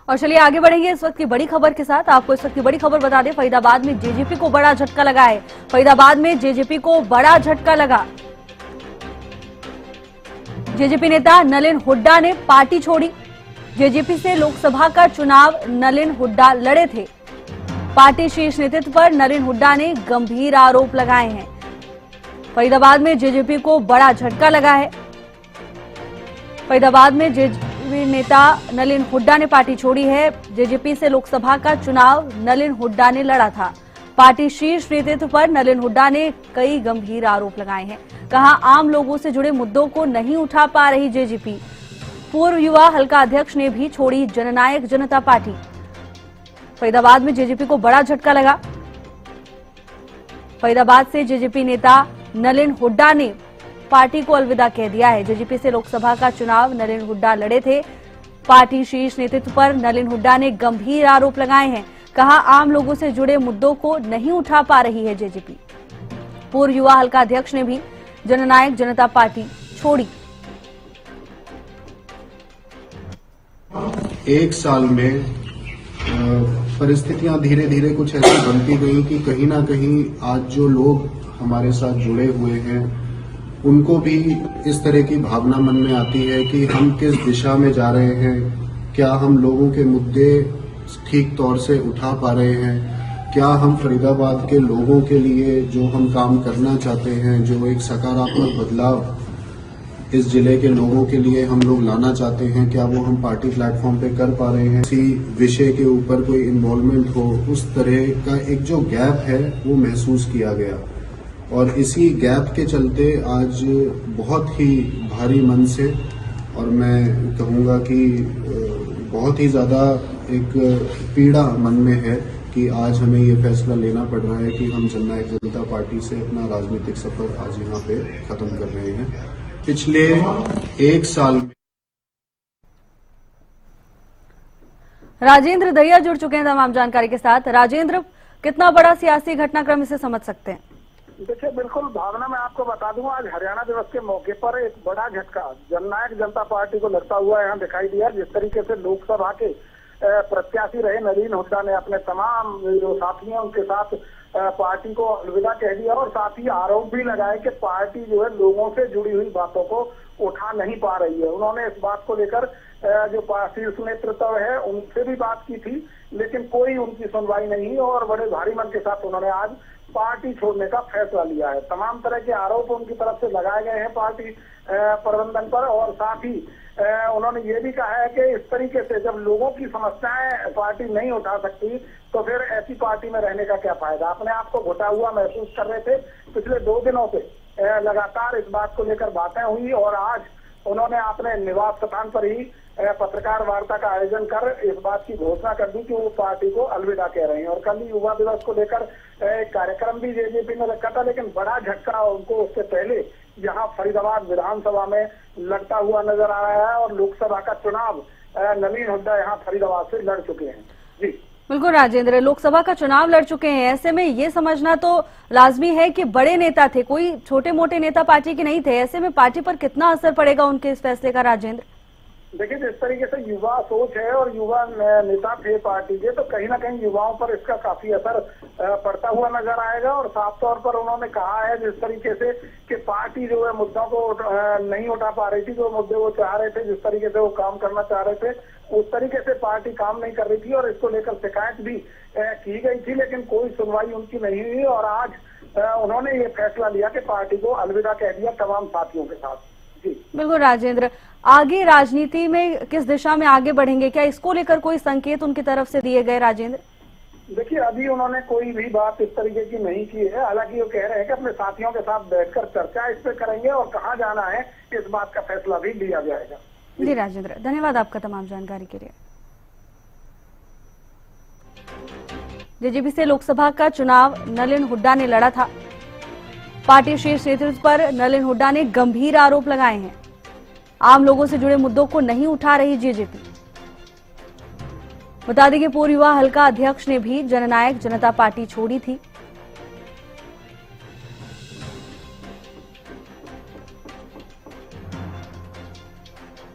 और चलिए आगे बढ़ेंगे इस वक्त की बड़ी खबर के साथ। आपको इस वक्त की बड़ी खबर बता दें, फरीदाबाद में जेजेपी को बड़ा झटका लगा है। फरीदाबाद में जेजेपी को बड़ा झटका लगा। जेजेपी नेता नलिन हुड्डा ने पार्टी छोड़ी। जेजेपी से लोकसभा का चुनाव नलिन हुड्डा लड़े थे। पार्टी शीर्ष नेतृत्व पर नलिन हुड्डा ने गंभीर आरोप लगाए हैं। फरीदाबाद में जेजेपी को बड़ा झटका लगा है। फरीदाबाद में जेजेपी नेता नलिन हुड्डा ने पार्टी छोड़ी है। जेजेपी से लोकसभा का चुनाव नलिन हुड्डा ने लड़ा था। पार्टी शीर्ष नेतृत्व पर नलिन हुड्डा ने कई गंभीर आरोप लगाए हैं। कहा, आम लोगों से जुड़े मुद्दों को नहीं उठा पा रही जेजेपी। पूर्व युवा हल्का अध्यक्ष ने भी छोड़ी जननायक जनता पार्टी। फरीदाबाद में जेजेपी को बड़ा झटका लगा। फरीदाबाद से जेजेपी नेता नलिन हुड्डा ने पार्टी को अलविदा कह दिया है। जेजेपी से लोकसभा का चुनाव नलिन हुड्डा लड़े थे। पार्टी शीर्ष नेतृत्व पर नलिन हुड्डा ने गंभीर आरोप लगाए हैं। कहा, आम लोगों से जुड़े मुद्दों को नहीं उठा पा रही है जेजेपी। पूर्व युवा हल्का अध्यक्ष ने भी जननायक जनता पार्टी छोड़ी। एक साल में परिस्थितियां धीरे धीरे कुछ ऐसी बनती गई कि कहीं ना कहीं आज जो लोग हमारे साथ जुड़े हुए हैं उनको भी इस तरह की भावना मन में आती है कि हम किस दिशा में जा रहे हैं। क्या हम लोगों के मुद्दे ठीक तौर से उठा पा रहे हैं? क्या हम फरीदाबाद के लोगों के लिए जो हम काम करना चाहते हैं, जो एक सकारात्मक बदलाव इस जिले के लोगों के लिए हम लोग लाना चाहते हैं, क्या वो हम पार्टी प्लेटफॉर्म पे कर पा रहे हैं? किसी विषय के ऊपर कोई इन्वॉल्वमेंट हो, उस तरह का एक जो गैप है वो महसूस किया गया। और इसी गैप के चलते आज बहुत ही भारी मन से, और मैं कहूँगा कि बहुत ही ज़्यादा एक पीड़ा मन में है कि आज हमें ये फैसला लेना पड़ रहा है कि हम जननायक जनता पार्टी से अपना राजनीतिक सफर आज यहाँ पे खत्म कर रहे हैं। पिछले एक साल में राजेंद्र दहिया जुड़ चुके हैं तमाम जानकारी के साथ। राजेंद्र, कितना बड़ा सियासी घटनाक्रम इसे समझ सकते हैं? देखिए, बिल्कुल भावना, मैं आपको बता दूं, आज हरियाणा दिवस के मौके पर एक बड़ा झटका जननायक जनता पार्टी को लगता हुआ यहाँ दिखाई दिया। जिस तरीके से लोकसभा के प्रत्याशी रहे नलिन हुड्डा ने अपने तमाम जो साथी हैं उनके साथ पार्टी को अलविदा कह दिया और साथ ही आरोप भी लगाए कि पार्टी जो है लोगों से जुड़ी हुई बातों को उठा नहीं पा रही है। उन्होंने इस बात को लेकर जो शीर्ष नेतृत्व है उनसे भी बात की थी, लेकिन कोई उनकी सुनवाई नहीं हुई और बड़े भारी मन के साथ उन्होंने आज पार्टी छोड़ने का फैसला लिया है। तमाम तरह के आरोप उनकी तरफ से लगाए गए हैं पार्टी प्रबंधन पर, और साथ ही उन्होंने ये भी कहा है कि इस तरीके से जब लोगों की समस्याएं पार्टी नहीं उठा सकती तो फिर ऐसी पार्टी में रहने का क्या फायदा। अपने आप को घुटा हुआ महसूस कर रहे थे। पिछले 2 दिनों से लगातार इस बात को लेकर बातें हुई और आज उन्होंने अपने निवास स्थान पर ही पत्रकार वार्ता का आयोजन कर इस बात की घोषणा कर दी कि वो पार्टी को अलविदा कह रहे हैं। और कल ही युवा दिवस को लेकर एक कार्यक्रम भी जेजेपी ने रखा था, लेकिन बड़ा झटका उनको उससे पहले यहाँ फरीदाबाद विधानसभा में लगता हुआ नजर आ रहा है और लोकसभा का चुनाव नलिन हुड्डा यहाँ फरीदाबाद से लड़ चुके हैं। जी बिल्कुल राजेंद्र, लोकसभा का चुनाव लड़ चुके हैं, ऐसे में ये समझना तो लाजमी है कि बड़े नेता थे, कोई छोटे मोटे नेता पार्टी के नहीं थे। ऐसे में पार्टी पर कितना असर पड़ेगा उनके इस फैसले का राजेंद्र? देखिए, जिस तरीके से युवा सोच है और युवा नेता थे पार्टी के, तो कहीं ना कहीं युवाओं पर इसका काफी असर पड़ता हुआ नजर आएगा। और साफ तौर पर उन्होंने कहा है जिस तरीके से कि पार्टी जो है मुद्दों को नहीं उठा पा रही थी, जो मुद्दे वो चाह रहे थे, जिस तरीके से वो काम करना चाह रहे थे, उस तरीके से पार्टी काम नहीं कर रही थी और इसको लेकर शिकायत भी की गई थी, लेकिन कोई सुनवाई उनकी नहीं हुई। और आज उन्होंने ये फैसला लिया कि पार्टी को अलविदा कह दिया तमाम साथियों के साथ। जी बिल्कुल राजेंद्र, आगे राजनीति में किस दिशा में आगे बढ़ेंगे, क्या इसको लेकर कोई संकेत उनकी तरफ से दिए गए राजेंद्र? देखिए, अभी उन्होंने कोई भी बात इस तरीके की नहीं की है। हालांकि वो कह रहे हैं कि अपने साथियों के साथ बैठकर चर्चा इस पे करेंगे और कहाँ जाना है इस बात का फैसला भी लिया जाएगा। जी राजेंद्र, धन्यवाद आपका तमाम जानकारी के लिए। जेजेपी से लोकसभा का चुनाव नलिन हुड्डा ने लड़ा था। पार्टी शीर्ष नेतृत्व पर नलिन हुड्डा ने गंभीर आरोप लगाए हैं। आम लोगों से जुड़े मुद्दों को नहीं उठा रही जेजेपी। बता दें कि पूर्व युवा हल्का अध्यक्ष ने भी जननायक जनता पार्टी छोड़ी थी।